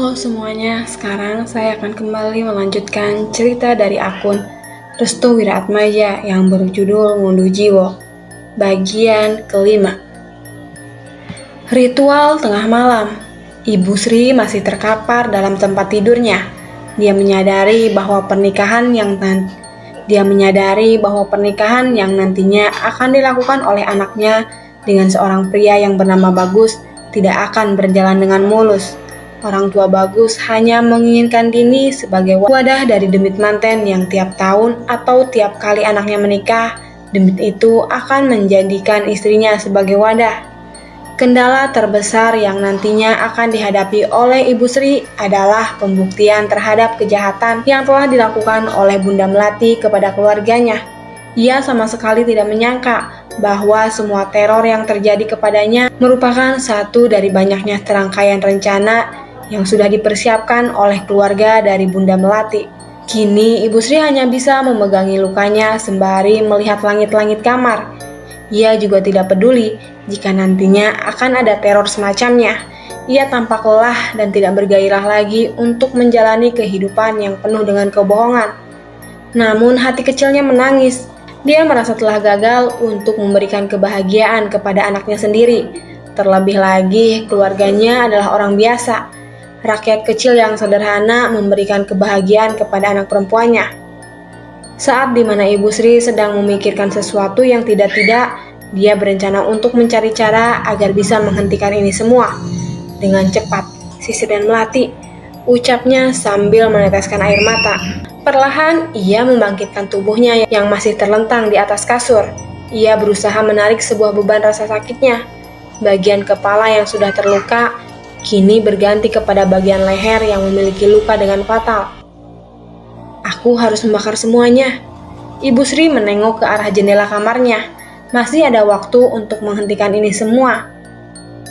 Halo semuanya, sekarang saya akan kembali melanjutkan cerita dari akun Restu Wiratmaja yang berjudul Ngunduh Jiwo, bagian kelima. Ritual tengah malam. Ibu Sri masih terkapar dalam tempat tidurnya. Dia menyadari bahwa pernikahan yang nantinya akan dilakukan oleh anaknya dengan seorang pria yang bernama Bagus tidak akan berjalan dengan mulus. Orang tua Bagus hanya menginginkan Dini sebagai wadah dari demit manten yang tiap tahun atau tiap kali anaknya menikah, demit itu akan menjadikan istrinya sebagai wadah. Kendala terbesar yang nantinya akan dihadapi oleh Ibu Sri adalah pembuktian terhadap kejahatan yang telah dilakukan oleh Bunda Melati kepada keluarganya. Ia sama sekali tidak menyangka bahwa semua teror yang terjadi kepadanya merupakan satu dari banyaknya serangkaian rencana yang sudah dipersiapkan oleh keluarga dari Bunda Melati. Kini Ibu Sri hanya bisa memegangi lukanya sembari melihat langit-langit kamar. Ia juga tidak peduli jika nantinya akan ada teror semacamnya. Ia tampak lelah dan tidak bergairah lagi untuk menjalani kehidupan yang penuh dengan kebohongan. Namun hati kecilnya menangis. Dia merasa telah gagal untuk memberikan kebahagiaan kepada anaknya sendiri. Terlebih lagi keluarganya adalah orang biasa. Rakyat kecil yang sederhana memberikan kebahagiaan kepada anak perempuannya. Saat dimana Ibu Sri sedang memikirkan sesuatu yang tidak-tidak, dia berencana untuk mencari cara agar bisa menghentikan ini semua. Dengan cepat, Sisir dan Melati, ucapnya sambil meneteskan air mata. Perlahan, ia membangkitkan tubuhnya yang masih terlentang di atas kasur. Ia berusaha menarik sebuah beban rasa sakitnya. Bagian kepala yang sudah terluka kini berganti kepada bagian leher yang memiliki luka dengan fatal. Aku harus membakar semuanya. Ibu Sri menengok ke arah jendela kamarnya. Masih ada waktu untuk menghentikan ini semua.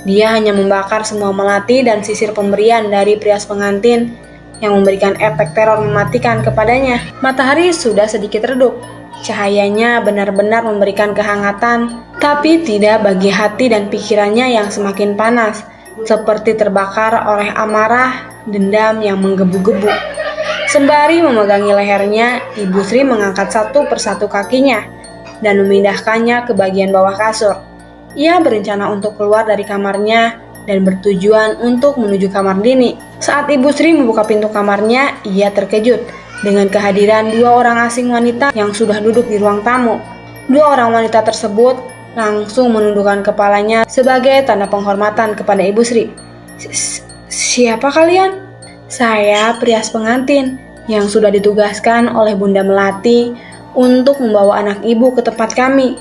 Dia hanya membakar semua melati dan sisir pemberian dari perias pengantin yang memberikan efek teror mematikan kepadanya. Matahari sudah sedikit redup. Cahayanya benar-benar memberikan kehangatan, tapi tidak bagi hati dan pikirannya yang semakin panas, seperti terbakar oleh amarah, dendam yang menggebu-gebu. Sembari memegangi lehernya, Ibu Sri mengangkat satu persatu kakinya dan memindahkannya ke bagian bawah kasur. Ia berencana untuk keluar dari kamarnya dan bertujuan untuk menuju kamar Dini. Saat Ibu Sri membuka pintu kamarnya, ia terkejut dengan kehadiran dua orang asing wanita yang sudah duduk di ruang tamu. Dua orang wanita tersebut langsung menundukkan kepalanya sebagai tanda penghormatan kepada Ibu Sri. Siapa kalian? Saya perias pengantin yang sudah ditugaskan oleh Bunda Melati untuk membawa anak ibu ke tempat kami.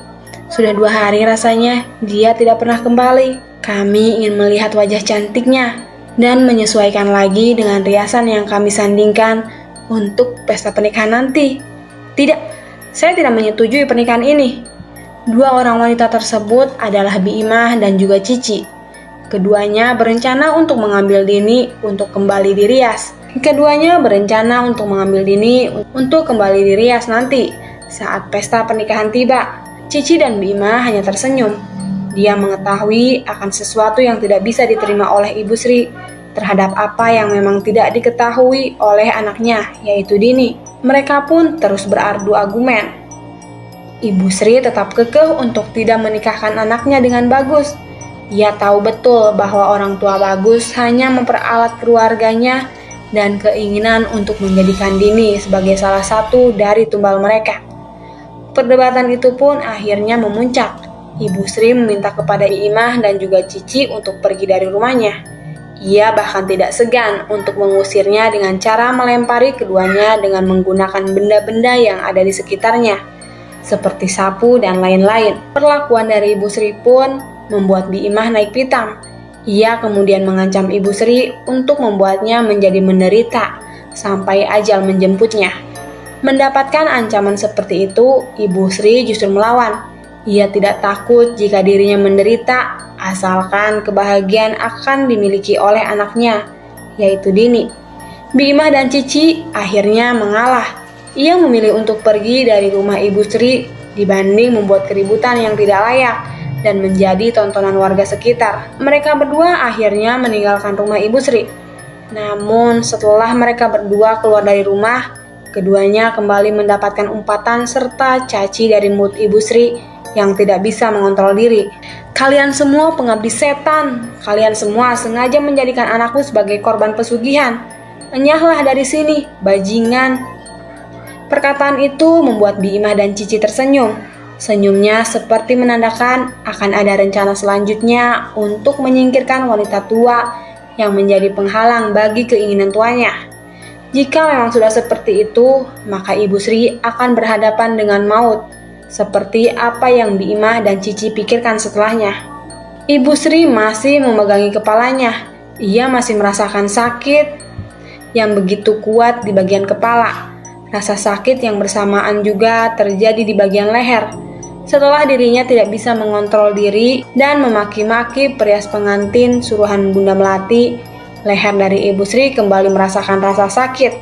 Sudah 2 hari rasanya dia tidak pernah kembali. Kami ingin melihat wajah cantiknya dan menyesuaikan lagi dengan riasan yang kami sandingkan untuk pesta pernikahan nanti. Tidak, saya tidak menyetujui pernikahan ini. Dua orang wanita tersebut adalah Bi Imah dan juga Cici. Keduanya berencana untuk mengambil Dini untuk kembali dirias. Nanti saat pesta pernikahan tiba. Cici dan Bi Imah hanya tersenyum. Dia mengetahui akan sesuatu yang tidak bisa diterima oleh Ibu Sri terhadap apa yang memang tidak diketahui oleh anaknya, yaitu Dini. Mereka pun terus berardu argumen. Ibu Sri tetap kekeh untuk tidak menikahkan anaknya dengan Bagus. Ia tahu betul bahwa orang tua Bagus hanya memperalat keluarganya dan keinginan untuk menjadikan Dini sebagai salah satu dari tumbal mereka. Perdebatan itu pun akhirnya memuncak. Ibu Sri meminta kepada Imah dan juga Cici untuk pergi dari rumahnya. Ia bahkan tidak segan untuk mengusirnya dengan cara melempari keduanya dengan menggunakan benda-benda yang ada di sekitarnya, seperti sapu dan lain-lain. Perlakuan dari Ibu Sri pun membuat Bi Imah naik pitam. Ia kemudian mengancam Ibu Sri untuk membuatnya menjadi menderita sampai ajal menjemputnya. Mendapatkan ancaman seperti itu, Ibu Sri justru melawan. Ia tidak takut jika dirinya menderita, asalkan kebahagiaan akan dimiliki oleh anaknya, yaitu Dini. Bi Imah dan Cici akhirnya mengalah. Ia memilih untuk pergi dari rumah Ibu Sri dibanding membuat keributan yang tidak layak dan menjadi tontonan warga sekitar. Mereka berdua akhirnya meninggalkan rumah Ibu Sri. Namun setelah mereka berdua keluar dari rumah, keduanya kembali mendapatkan umpatan serta caci dari mulut Ibu Sri yang tidak bisa mengontrol diri. "Kalian semua pengabdi setan, kalian semua sengaja menjadikan anakku sebagai korban pesugihan. Enyahlah dari sini, bajingan." Perkataan itu membuat Bi Imah dan Cici tersenyum. Senyumnya seperti menandakan akan ada rencana selanjutnya untuk menyingkirkan wanita tua yang menjadi penghalang bagi keinginan tuanya. Jika memang sudah seperti itu, maka Ibu Sri akan berhadapan dengan maut, seperti apa yang Bi Imah dan Cici pikirkan setelahnya. Ibu Sri masih memegangi kepalanya. Ia masih merasakan sakit yang begitu kuat di bagian kepala. Rasa sakit yang bersamaan juga terjadi di bagian leher. Setelah dirinya tidak bisa mengontrol diri dan memaki-maki perias pengantin suruhan Bunda Melati, leher dari Ibu Sri kembali merasakan rasa sakit.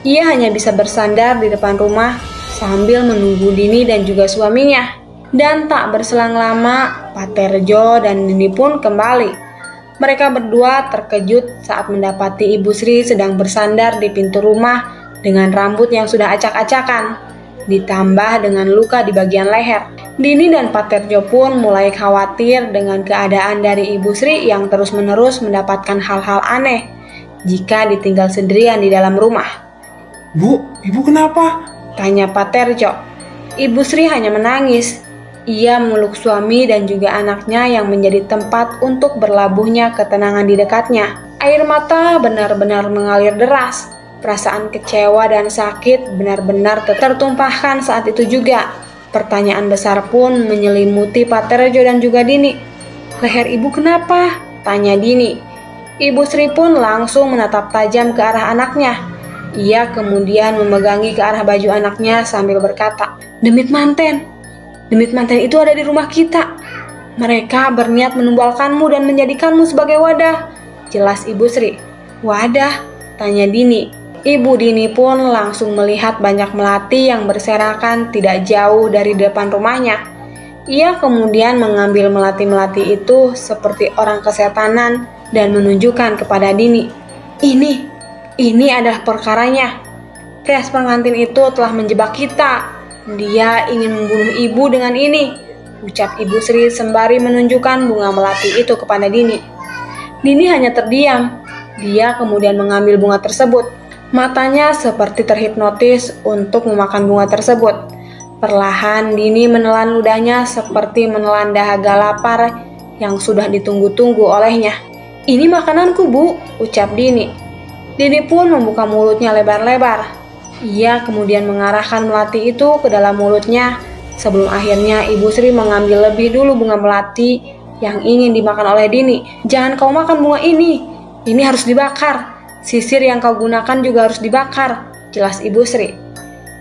Ia hanya bisa bersandar di depan rumah sambil menunggu Dini dan juga suaminya. Dan tak berselang lama, Pak Terjo dan Dini pun kembali. Mereka berdua terkejut saat mendapati Ibu Sri sedang bersandar di pintu rumah dengan rambut yang sudah acak-acakan, ditambah dengan luka di bagian leher. Dini dan Pak Terjo pun mulai khawatir dengan keadaan dari Ibu Sri yang terus-menerus mendapatkan hal-hal aneh jika ditinggal sendirian di dalam rumah. "Bu, ibu kenapa?" tanya Pak Terjo. Ibu Sri hanya menangis. Ia memeluk suami dan juga anaknya yang menjadi tempat untuk berlabuhnya ketenangan di dekatnya. Air mata benar-benar mengalir deras. Perasaan kecewa dan sakit benar-benar tertumpahkan saat itu juga. Pertanyaan besar pun menyelimuti Pak Terjo dan juga Dini. "Leher ibu kenapa?" tanya Dini. Ibu Sri pun langsung menatap tajam ke arah anaknya. Ia kemudian memegangi ke arah baju anaknya sambil berkata, Demit manten itu ada di rumah kita. Mereka berniat menumbalkanmu dan menjadikanmu sebagai wadah," jelas Ibu Sri. "Wadah?" tanya Dini. Ibu Dini pun langsung melihat banyak melati yang berserakan tidak jauh dari depan rumahnya. Ia kemudian mengambil melati-melati itu seperti orang kesetanan dan menunjukkan kepada Dini. Ini adalah perkaranya. Pria pengantin itu telah menjebak kita. Dia ingin membunuh ibu dengan ini," ucap Ibu Sri sembari menunjukkan bunga melati itu kepada Dini. Dini hanya terdiam. Dia kemudian mengambil bunga tersebut. Matanya seperti terhipnotis untuk memakan bunga tersebut. Perlahan Dini menelan ludahnya seperti menelan dahaga lapar yang sudah ditunggu-tunggu olehnya. "Ini makananku, Bu," ucap Dini. Dini pun membuka mulutnya lebar-lebar. Ia kemudian mengarahkan melati itu ke dalam mulutnya sebelum akhirnya Ibu Sri mengambil lebih dulu bunga melati yang ingin dimakan oleh Dini. "Jangan kau makan bunga ini harus dibakar. Sisir yang kau gunakan juga harus dibakar," jelas Ibu Sri.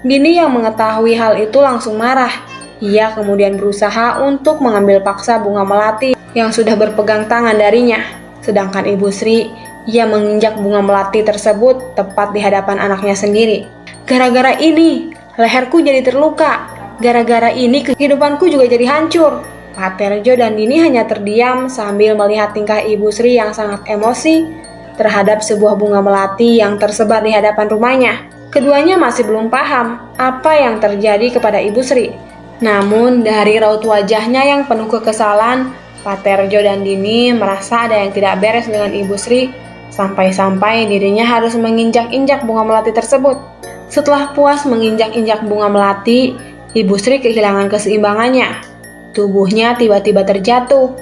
Dini yang mengetahui hal itu langsung marah. Ia kemudian berusaha untuk mengambil paksa bunga melati yang sudah berpegang tangan darinya. Sedangkan Ibu Sri, ia menginjak bunga melati tersebut tepat di hadapan anaknya sendiri. "Gara-gara ini, leherku jadi terluka. Gara-gara ini, kehidupanku juga jadi hancur." Pak Terjo dan Dini hanya terdiam sambil melihat tingkah Ibu Sri yang sangat emosi terhadap sebuah bunga melati yang tersebar di hadapan rumahnya. Keduanya masih belum paham apa yang terjadi kepada Ibu Sri. Namun dari raut wajahnya yang penuh kekesalan, Pak Terjo dan Dini merasa ada yang tidak beres dengan Ibu Sri, sampai-sampai dirinya harus menginjak-injak bunga melati tersebut. Setelah puas menginjak-injak bunga melati, Ibu Sri kehilangan keseimbangannya. Tubuhnya tiba-tiba terjatuh.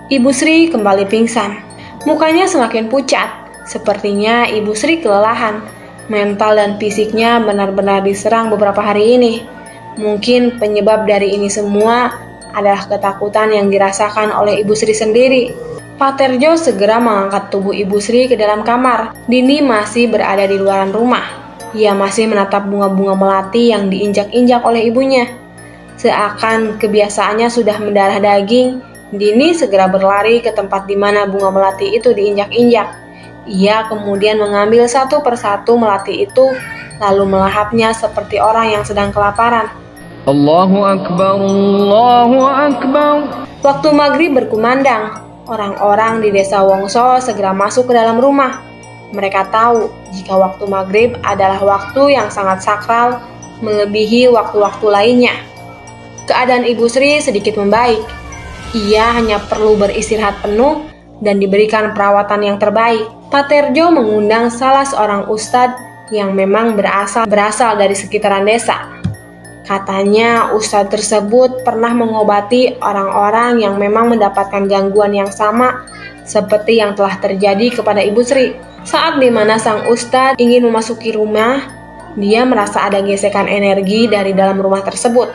Ibu Sri kembali pingsan. Mukanya semakin pucat. Sepertinya Ibu Sri kelelahan. Mental dan fisiknya benar-benar diserang beberapa hari ini. Mungkin penyebab dari ini semua adalah ketakutan yang dirasakan oleh Ibu Sri sendiri. Pak Terjo segera mengangkat tubuh Ibu Sri ke dalam kamar. Dini masih berada di luaran rumah. Ia masih menatap bunga-bunga melati yang diinjak-injak oleh ibunya. Seakan kebiasaannya sudah mendarah daging, Dini segera berlari ke tempat di mana bunga melati itu diinjak-injak. Ia kemudian mengambil satu persatu melati itu, lalu melahapnya seperti orang yang sedang kelaparan. Allahu Akbar, Allahu Akbar. Waktu maghrib berkumandang. Orang-orang di desa Wongso segera masuk ke dalam rumah. Mereka tahu jika waktu maghrib adalah waktu yang sangat sakral, melebihi waktu-waktu lainnya. Keadaan Ibu Sri sedikit membaik. Ia hanya perlu beristirahat penuh dan diberikan perawatan yang terbaik. Pak Terjo mengundang salah seorang ustadz yang memang berasal dari sekitaran desa. Katanya ustadz tersebut pernah mengobati orang-orang yang memang mendapatkan gangguan yang sama seperti yang telah terjadi kepada Ibu Sri. Saat dimana sang ustadz ingin memasuki rumah, dia merasa ada gesekan energi dari dalam rumah tersebut.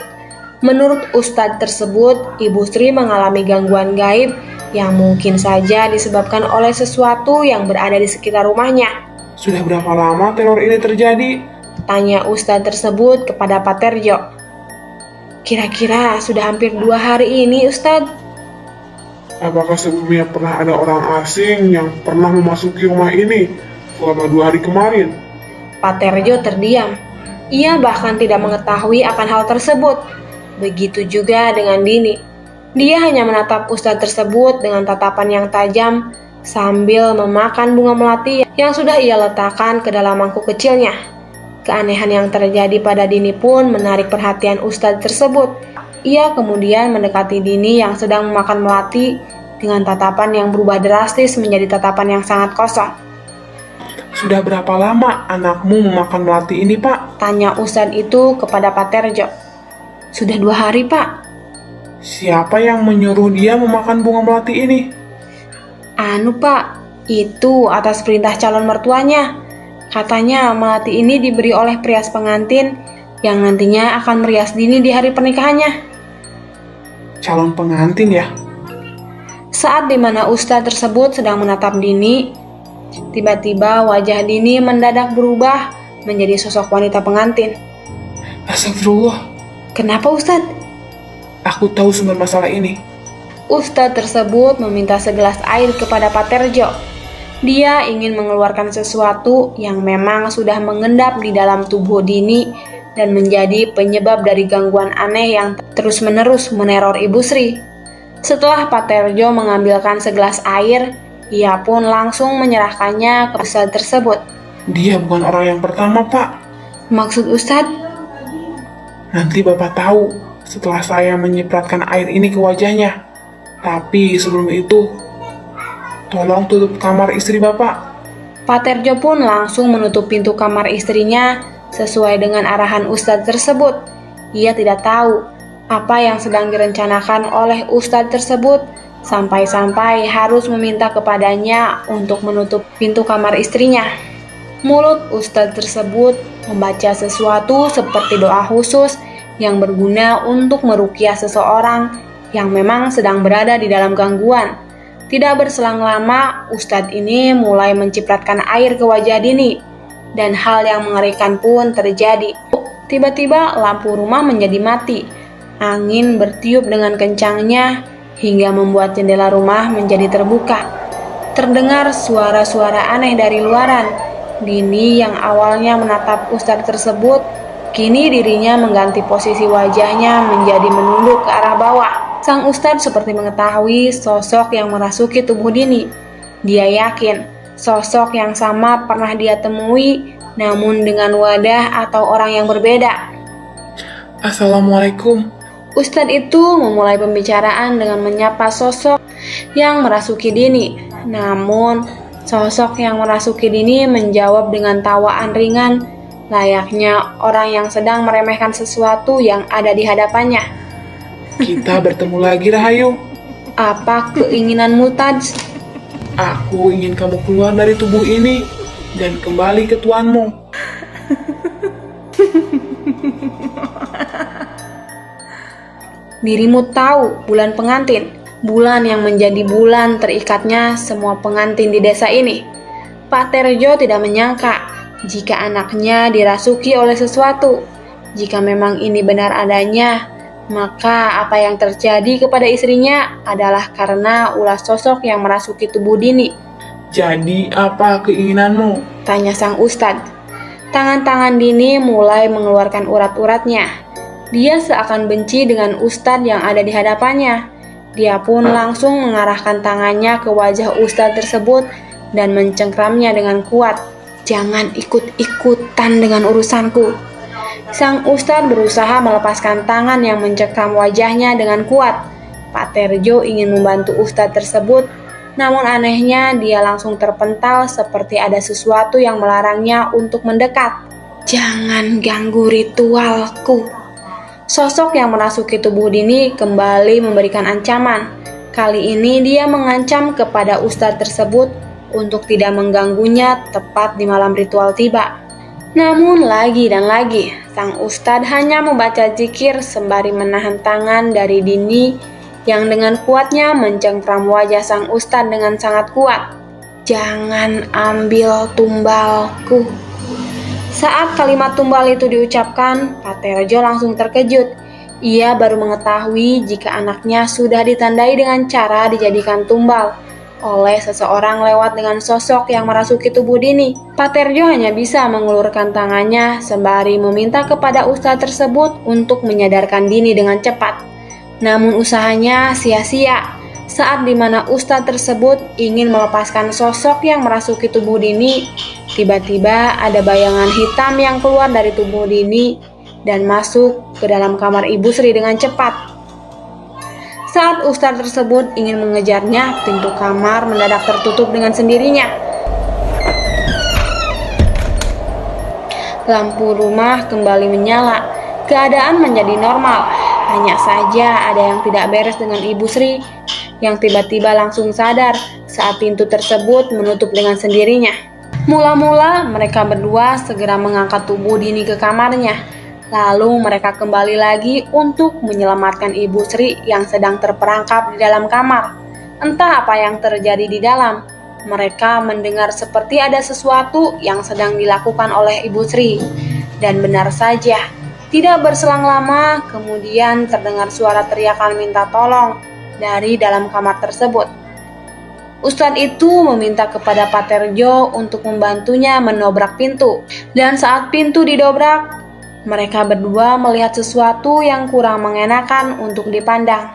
Menurut ustadz tersebut, Ibu Sri mengalami gangguan gaib yang mungkin saja disebabkan oleh sesuatu yang berada di sekitar rumahnya. Sudah berapa lama teror ini terjadi? Tanya ustadz tersebut kepada Pak Terjo. Kira-kira sudah hampir 2 hari ini, Ustadz. Apakah sebelumnya pernah ada orang asing yang pernah memasuki rumah ini selama 2 hari kemarin? Pak Terjo terdiam. Ia bahkan tidak mengetahui akan hal tersebut. Begitu juga dengan Dini. Dia hanya menatap ustadz tersebut dengan tatapan yang tajam sambil memakan bunga melati yang sudah ia letakkan ke dalam mangkuk kecilnya. Keanehan yang terjadi pada Dini pun menarik perhatian ustadz tersebut. Ia kemudian mendekati Dini yang sedang memakan melati dengan tatapan yang berubah drastis menjadi tatapan yang sangat kosong. Sudah berapa lama anakmu memakan melati ini, Pak? Tanya ustadz itu kepada Pak Terjo. Sudah 2 hari, Pak. Siapa yang menyuruh dia memakan bunga melati ini? Pak, itu atas perintah calon mertuanya. Katanya melati ini diberi oleh perias pengantin yang nantinya akan merias Dini di hari pernikahannya. Calon pengantin ya? Saat dimana ustadz tersebut sedang menatap Dini, tiba-tiba wajah Dini mendadak berubah menjadi sosok wanita pengantin. Astagfirullah. Kenapa, Ustadz? Aku tahu sumber masalah ini. Ustadz tersebut meminta segelas air kepada Pak Terjo. Dia ingin mengeluarkan sesuatu yang memang sudah mengendap di dalam tubuh Dini dan menjadi penyebab dari gangguan aneh yang terus-menerus meneror Ibu Sri. Setelah Pak Terjo mengambilkan segelas air, ia pun langsung menyerahkannya ke ustadz tersebut. Dia bukan orang yang pertama, Pak. Maksud Ustadz? Nanti Bapak tahu setelah saya menyipratkan air ini ke wajahnya. Tapi sebelum itu, tolong tutup kamar istri Bapak. Pak Terjo pun langsung menutup pintu kamar istrinya sesuai dengan arahan ustadz tersebut. Ia tidak tahu apa yang sedang direncanakan oleh ustadz tersebut sampai-sampai harus meminta kepadanya untuk menutup pintu kamar istrinya. Mulut ustadz tersebut membaca sesuatu seperti doa khusus yang berguna untuk meruqyah seseorang yang memang sedang berada di dalam gangguan. Tidak berselang lama, ustadz ini mulai mencipratkan air ke wajah Dini, dan hal yang mengerikan pun terjadi. Tiba-tiba lampu rumah menjadi mati. Angin bertiup dengan kencangnya hingga membuat jendela rumah menjadi terbuka. Terdengar suara-suara aneh dari luaran. Dini yang awalnya menatap ustadz tersebut, kini dirinya mengganti posisi wajahnya menjadi menunduk ke arah bawah. Sang ustadz seperti mengetahui sosok yang merasuki tubuh Dini. Dia yakin sosok yang sama pernah dia temui, namun dengan wadah atau orang yang berbeda. Assalamualaikum. Ustadz itu memulai pembicaraan dengan menyapa sosok yang merasuki Dini. Namun, sosok yang merasuki Dini menjawab dengan tawaan ringan, layaknya orang yang sedang meremehkan sesuatu yang ada di hadapannya. Kita bertemu lagi, Rahayu. Apa keinginanmu, Taj? Aku ingin kamu keluar dari tubuh ini dan kembali ke tuanmu. Dirimu tahu bulan pengantin, bulan yang menjadi bulan terikatnya semua pengantin di desa ini. Pak Terjo tidak menyangka jika anaknya dirasuki oleh sesuatu. Jika memang ini benar adanya, maka apa yang terjadi kepada istrinya adalah karena ulah sosok yang merasuki tubuh Dini. Jadi apa keinginanmu? Tanya sang ustadz. Tangan-tangan Dini mulai mengeluarkan urat-uratnya. Dia seakan benci dengan ustadz yang ada di hadapannya. Dia pun langsung mengarahkan tangannya ke wajah ustadz tersebut dan mencengkramnya dengan kuat. "Jangan ikut-ikutan dengan urusanku." Sang ustadz berusaha melepaskan tangan yang mencengkram wajahnya dengan kuat. Pak Terjo ingin membantu ustadz tersebut, namun anehnya dia langsung terpental seperti ada sesuatu yang melarangnya untuk mendekat. "Jangan ganggu ritualku." Sosok yang merasuki tubuh Dini kembali memberikan ancaman. Kali ini dia mengancam kepada ustadz tersebut untuk tidak mengganggunya tepat di malam ritual tiba. Namun lagi dan lagi, sang ustadz hanya membaca zikir sembari menahan tangan dari Dini yang dengan kuatnya mencengkram wajah sang ustadz dengan sangat kuat. "Jangan ambil tumbalku." Saat kalimat tumbal itu diucapkan, Pak Terjo langsung terkejut. Ia baru mengetahui jika anaknya sudah ditandai dengan cara dijadikan tumbal oleh seseorang lewat dengan sosok yang merasuki tubuh Dini. Pak Terjo hanya bisa mengulurkan tangannya sembari meminta kepada ustadz tersebut untuk menyadarkan Dini dengan cepat. Namun usahanya sia-sia. Saat dimana ustadz tersebut ingin melepaskan sosok yang merasuki tubuh Dini, tiba-tiba ada bayangan hitam yang keluar dari tubuh Dini dan masuk ke dalam kamar Ibu Sri dengan cepat. Saat ustadz tersebut ingin mengejarnya, pintu kamar mendadak tertutup dengan sendirinya. Lampu rumah kembali menyala. Keadaan menjadi normal. Hanya saja ada yang tidak beres dengan Ibu Sri, yang tiba-tiba langsung sadar saat pintu tersebut menutup dengan sendirinya. Mula-mula mereka berdua segera mengangkat tubuh Dini ke kamarnya. Lalu mereka kembali lagi untuk menyelamatkan Ibu Sri yang sedang terperangkap di dalam kamar. Entah apa yang terjadi di dalam. Mereka mendengar seperti ada sesuatu yang sedang dilakukan oleh Ibu Sri. Dan benar saja, tidak berselang lama kemudian terdengar suara teriakan minta tolong dari dalam kamar tersebut. Ustadz itu meminta kepada Pak Terjo untuk membantunya menobrak pintu. Dan saat pintu didobrak, mereka berdua melihat sesuatu yang kurang mengenakan untuk dipandang.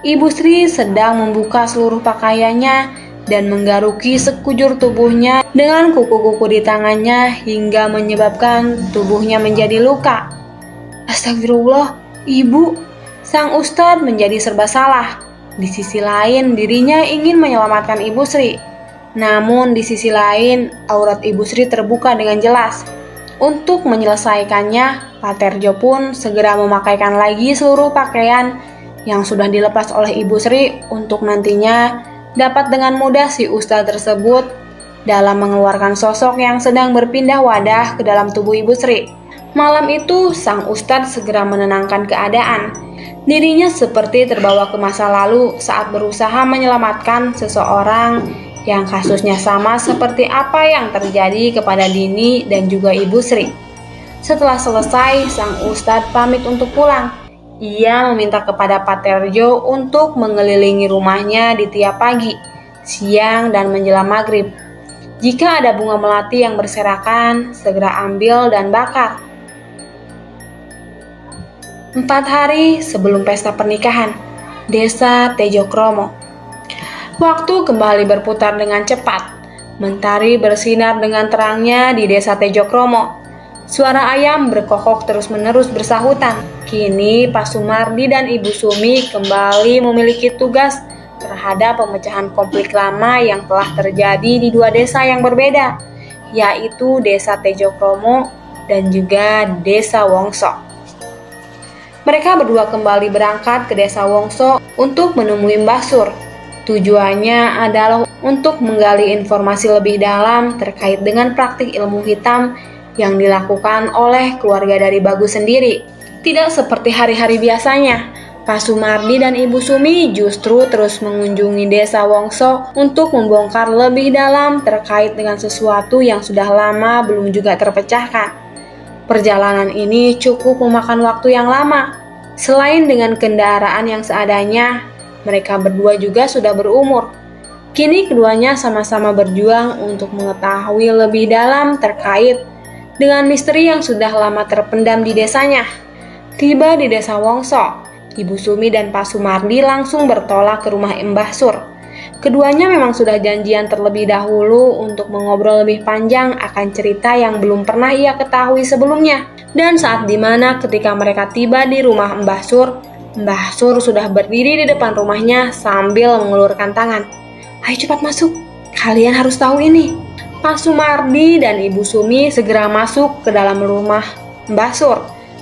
Ibu Sri sedang membuka seluruh pakaiannya dan menggaruki sekujur tubuhnya dengan kuku-kuku di tangannya hingga menyebabkan tubuhnya menjadi luka. "Astagfirullah, Ibu!" Sang ustadz menjadi serba salah. Di sisi lain, dirinya ingin menyelamatkan Ibu Sri. Namun di sisi lain, aurat Ibu Sri terbuka dengan jelas. Untuk menyelesaikannya, Pak Terjo pun segera memakaikan lagi seluruh pakaian yang sudah dilepas oleh Ibu Sri untuk nantinya dapat dengan mudah si ustadz tersebut dalam mengeluarkan sosok yang sedang berpindah wadah ke dalam tubuh Ibu Sri. Malam itu, sang ustadz segera menenangkan keadaan. Dirinya seperti terbawa ke masa lalu saat berusaha menyelamatkan seseorang yang kasusnya sama seperti apa yang terjadi kepada Dini dan juga Ibu Sri. Setelah selesai, sang ustadz pamit untuk pulang. Ia meminta kepada Pak Terjo untuk mengelilingi rumahnya di tiap pagi, siang, dan menjelang maghrib. Jika ada bunga melati yang berserakan, segera ambil dan bakar. 4 hari sebelum pesta pernikahan, Desa Tejokromo. Waktu kembali berputar dengan cepat. Mentari bersinar dengan terangnya di Desa Tejokromo. Suara ayam berkokok terus-menerus bersahutan. Kini Pak Sumardi dan Ibu Sumi kembali memiliki tugas terhadap pemecahan konflik lama yang telah terjadi di 2 desa yang berbeda, yaitu Desa Tejokromo dan juga Desa Wongso. Mereka berdua kembali berangkat ke Desa Wongso untuk menemui Mbah Sur. Tujuannya adalah untuk menggali informasi lebih dalam terkait dengan praktik ilmu hitam yang dilakukan oleh keluarga dari Bagus sendiri. Tidak seperti hari-hari biasanya, Pak Sumardi dan Ibu Sumi justru terus mengunjungi Desa Wongso untuk membongkar lebih dalam terkait dengan sesuatu yang sudah lama belum juga terpecahkan. Perjalanan ini cukup memakan waktu yang lama. Selain dengan kendaraan yang seadanya, mereka berdua juga sudah berumur. Kini keduanya sama-sama berjuang untuk mengetahui lebih dalam terkait dengan misteri yang sudah lama terpendam di desanya. Tiba di Desa Wongso, Ibu Sumi dan Pak Sumardi langsung bertolak ke rumah Mbah Sur. Keduanya memang sudah janjian terlebih dahulu untuk mengobrol lebih panjang akan cerita yang belum pernah ia ketahui sebelumnya. Dan saat dimana ketika mereka tiba di rumah Mbah Sur sudah berdiri di depan rumahnya sambil mengulurkan tangan. "Ayo cepat masuk, kalian harus tahu ini." Pak Sumardi dan Ibu Sumi segera masuk ke dalam rumah Mbah Sur.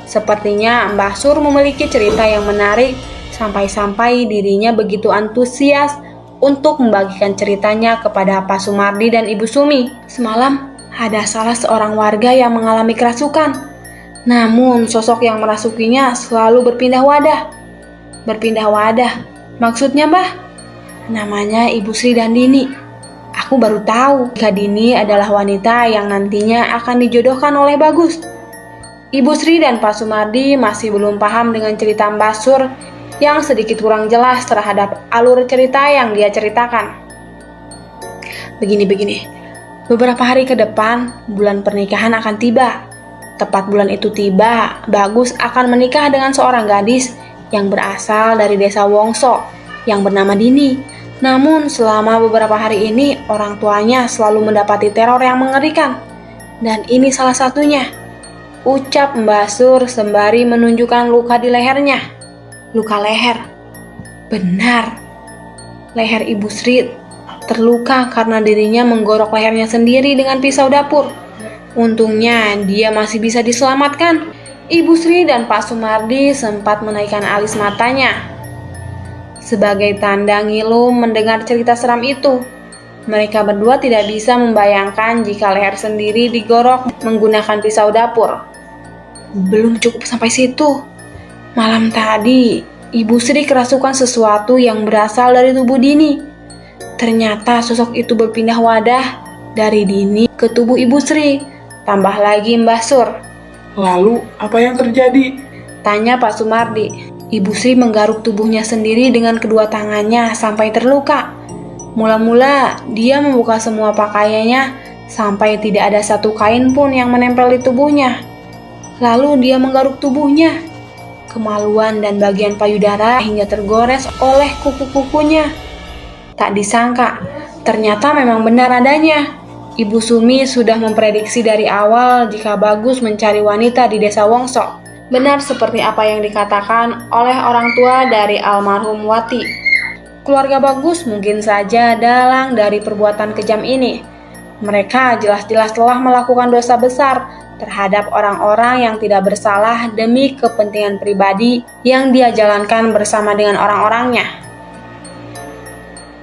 Sepertinya Mbah Sur memiliki cerita yang menarik sampai-sampai dirinya begitu antusias untuk membagikan ceritanya kepada Pak Sumardi dan Ibu Sumi. "Semalam ada salah seorang warga yang mengalami kerasukan. Namun sosok yang merasukinya selalu berpindah wadah. Berpindah wadah? Maksudnya, Mbah?" "Namanya Ibu Sri dan Dini. Aku baru tahu jika Dini adalah wanita yang nantinya akan dijodohkan oleh Bagus." Ibu Sri dan Pak Sumardi masih belum paham dengan cerita Mbah Sur yang sedikit kurang jelas terhadap alur cerita yang dia ceritakan. Begini. Beberapa hari ke depan, bulan pernikahan akan tiba. Tepat bulan itu tiba, Bagus akan menikah dengan seorang gadis yang berasal dari desa Wongso yang bernama Dini. Namun selama beberapa hari ini, orang tuanya selalu mendapati teror yang mengerikan. Dan ini salah satunya, ucap Mbah Sur sembari menunjukkan luka di lehernya. Luka leher. Benar. Leher Ibu Sri terluka karena dirinya menggorok lehernya sendiri dengan pisau dapur. Untungnya dia masih bisa diselamatkan. Ibu Sri dan Pak Sumardi sempat menaikkan alis matanya sebagai tanda ngilu mendengar cerita seram itu. Mereka berdua tidak bisa membayangkan jika leher sendiri digorok menggunakan pisau dapur. Belum cukup sampai situ. Malam tadi, Ibu Sri kerasukan sesuatu yang berasal dari tubuh Dini. Ternyata sosok itu berpindah wadah dari Dini ke tubuh Ibu Sri. Tambah lagi Mbah Sur. Lalu, apa yang terjadi? Tanya Pak Sumardi. Ibu Sri menggaruk tubuhnya sendiri dengan kedua tangannya sampai terluka. Mula-mula, dia membuka semua pakaiannya sampai tidak ada satu kain pun yang menempel di tubuhnya. Lalu dia menggaruk tubuhnya. Kemaluan dan bagian payudara hingga tergores oleh kuku-kukunya. Tak disangka, ternyata memang benar adanya. Ibu Sumi sudah memprediksi dari awal jika Bagus mencari wanita di desa Wongso. Benar seperti apa yang dikatakan oleh orang tua dari almarhum Wati. Keluarga Bagus mungkin saja dalang dari perbuatan kejam ini. Mereka jelas-jelas telah melakukan dosa besar terhadap orang-orang yang tidak bersalah demi kepentingan pribadi yang dia jalankan bersama dengan orang-orangnya.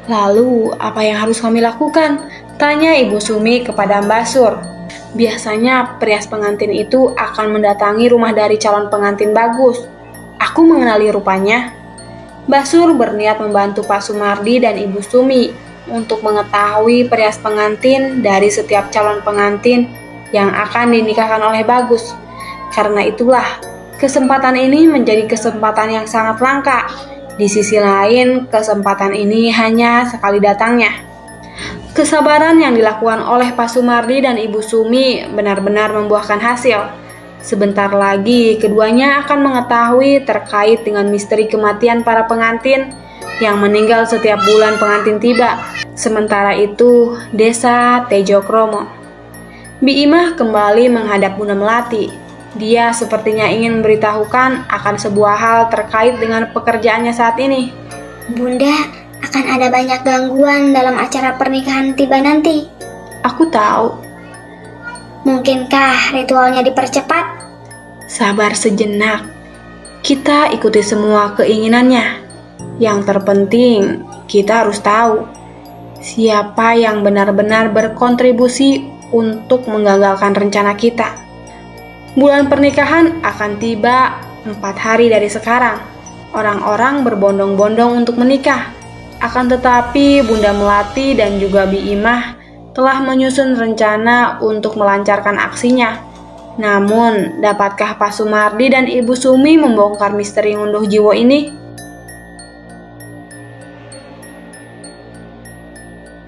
Lalu, apa yang harus kami lakukan? Tanya Ibu Sumi kepada Mbah Sur. Biasanya perias pengantin itu akan mendatangi rumah dari calon pengantin Bagus. Aku mengenali rupanya. Mbah Sur berniat membantu Pak Sumardi dan Ibu Sumi untuk mengetahui perias pengantin dari setiap calon pengantin yang akan dinikahkan oleh Bagus. Karena itulah, kesempatan ini menjadi kesempatan yang sangat langka. Di sisi lain, kesempatan ini hanya sekali datangnya. Kesabaran yang dilakukan oleh Pak Sumardi dan Ibu Sumi benar-benar membuahkan hasil. Sebentar lagi, keduanya akan mengetahui terkait dengan misteri kematian para pengantin yang meninggal setiap bulan pengantin tiba. Sementara itu, desa Tejokromo. Bi Imah kembali menghadap Bunda Melati. Dia sepertinya ingin memberitahukan akan sebuah hal terkait dengan pekerjaannya saat ini. "Bunda, akan ada banyak gangguan dalam acara pernikahan tiba nanti. Aku tahu. Mungkinkah ritualnya dipercepat?" Sabar sejenak. Kita ikuti semua keinginannya. Yang terpenting, kita harus tahu siapa yang benar-benar berkontribusi untuk menggagalkan rencana kita. Bulan pernikahan akan tiba 4 hari dari sekarang. Orang-orang berbondong-bondong untuk menikah. Akan tetapi Bunda Melati dan juga Bi Imah telah menyusun rencana untuk melancarkan aksinya. Namun, dapatkah Pak Sumardi dan Ibu Sumi membongkar misteri ngunduh jiwa ini?